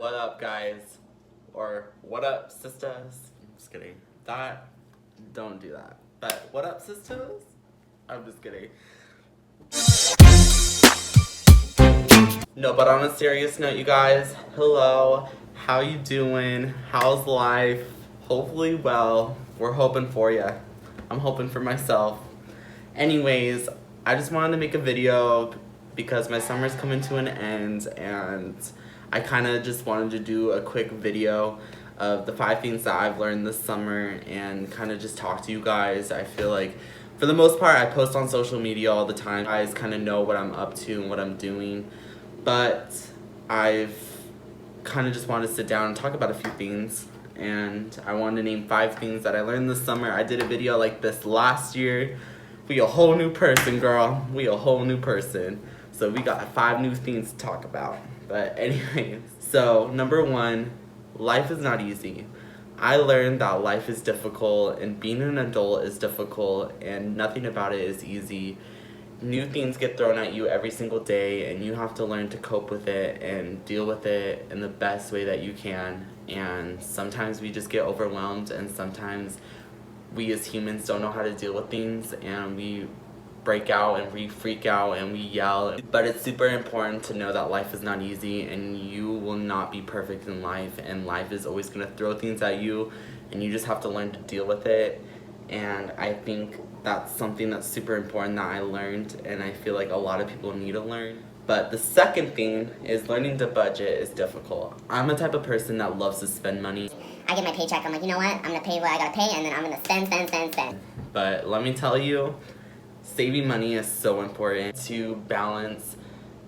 What up, guys? Or what up, sistas? I'm just kidding. Don't do that. But what up, sisters? I'm just kidding. No, but on a serious note, you guys, hello. How you doing? How's life? Hopefully well. We're hoping for you. I'm hoping for myself. Anyways, I just wanted to make a video because my summer's coming to an end and I kind of just wanted to do a quick video of the 5 things that I've learned this summer and kind of just talk to you guys. I feel like for the most part I post on social media all the time. You guys kind of know what I'm up to and what I'm doing, but I've kind of just wanted to sit down and talk about a few things, and I wanted to name 5 things that I learned this summer. I did a video like this last year. We a whole new person, girl. We a whole new person. So we got 5 new things to talk about. But anyways, so number 1, life is not easy. I learned that life is difficult and being an adult is difficult and nothing about it is easy. New things get thrown at you every single day and you have to learn to cope with it and deal with it in the best way that you can. And sometimes we just get overwhelmed, and sometimes we as humans don't know how to deal with things and we break out and we freak out and we yell. But it's super important to know that life is not easy and you will not be perfect in life, and life is always going to throw things at you and you just have to learn to deal with it. And I think that's something that's super important that I learned, and I feel like a lot of people need to learn. But the second thing is learning to budget is difficult. I'm a type of person that loves to spend money. I get my paycheck, I'm like, you know what? I'm gonna pay what I gotta pay, and then I'm gonna spend. But let me tell you, saving money is so important. To balance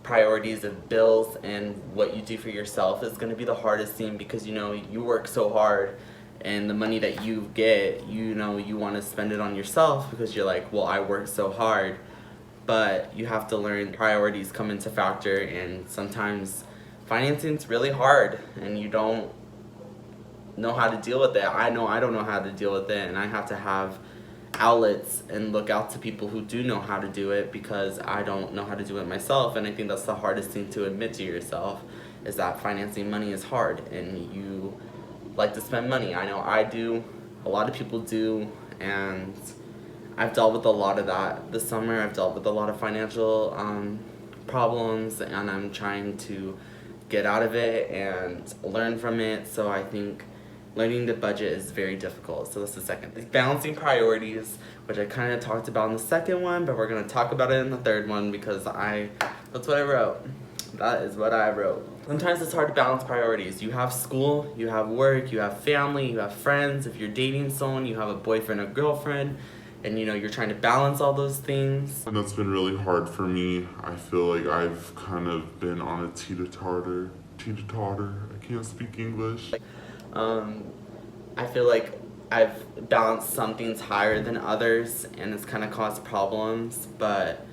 priorities of bills and what you do for yourself is gonna be the hardest thing, because you know, you work so hard and the money that you get, you know, you wanna spend it on yourself because you're like, well, I work so hard. But you have to learn priorities come into factor, and sometimes financing's really hard and you don't know how to deal with it. I know I don't know how to deal with it, and I have to have outlets and look out to people who do know how to do it, because I don't know how to do it myself. And I think that's the hardest thing to admit to yourself, is that financing money is hard and you like to spend money. I know I do, a lot of people do, and I've dealt with a lot of that this summer. I've dealt with a lot of financial problems, and I'm trying to get out of it and learn from it. So I think learning to budget is very difficult. So that's the second thing. Balancing priorities, which I kind of talked about in the second one, but we're going to talk about it in the third one because that's what I wrote. That is what I wrote. Sometimes it's hard to balance priorities. You have school, you have work, you have family, you have friends. If you're dating someone, you have a boyfriend or girlfriend, and you know, you're trying to balance all those things. And that's been really hard for me. I feel like I've kind of been on a teeter-totter. I can't speak English. I feel like I've balanced some things higher than others, and it's kind of caused problems. But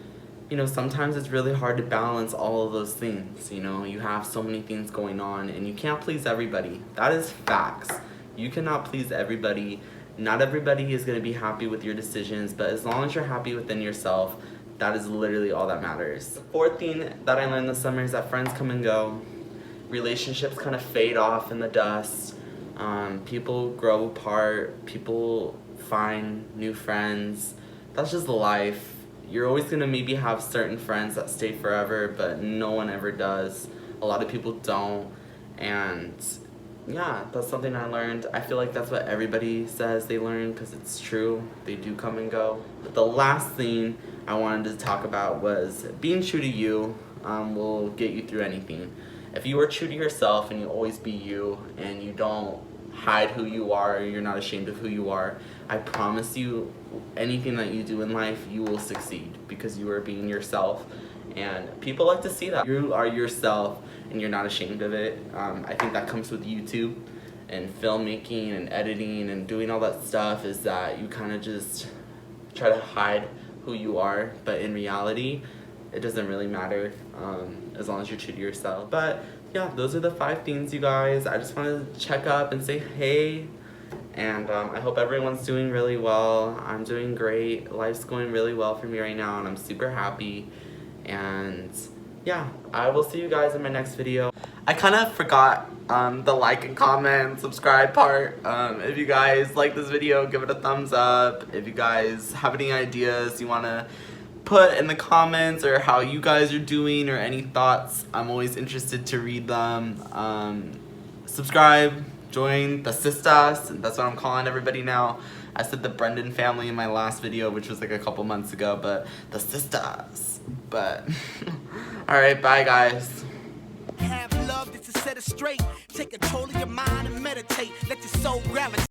you know, sometimes it's really hard to balance all of those things. You know, you have so many things going on and you can't please everybody. That is facts. You cannot please everybody. Not everybody is going to be happy with your decisions, but as long as you're happy within yourself, that is literally all that matters. The fourth thing that I learned this summer is that friends come and go. Relationships kind of fade off in the dust. People grow apart. People find new friends. That's just life. You're always going to maybe have certain friends that stay forever, but no one ever does. A lot of people don't. And yeah, that's something I learned. I feel like that's what everybody says they learn, because it's true. They do come and go. But the last thing I wanted to talk about was being true to you will get you through anything. If you are true to yourself and you always be you and you don't hide who you are, you're not ashamed of who you are, I promise you, anything that you do in life, you will succeed because you are being yourself. And people like to see that. You are yourself and you're not ashamed of it. I think that comes with YouTube and filmmaking and editing and doing all that stuff, is that you kind of just try to hide who you are, but in reality, it doesn't really matter as long as you're true to yourself. But yeah, those are the 5 things, you guys. I just wanted to check up and say hey, and I hope everyone's doing really well. I'm doing great. Life's going really well for me right now, and I'm super happy. And yeah, I will see you guys in my next video. I kind of forgot the like and comment, subscribe part. If you guys like this video, give it a thumbs up. If you guys have any ideas you want to put in the comments, or how you guys are doing, or any thoughts, I'm always interested to read them. Subscribe, join the sistas, that's what I'm calling everybody now. I said the Brendan family in my last video, which was like a couple months ago, but the sistas. But alright, bye guys. Have love that's to set it straight. Take control of your mind and meditate. Let your soul gravitate.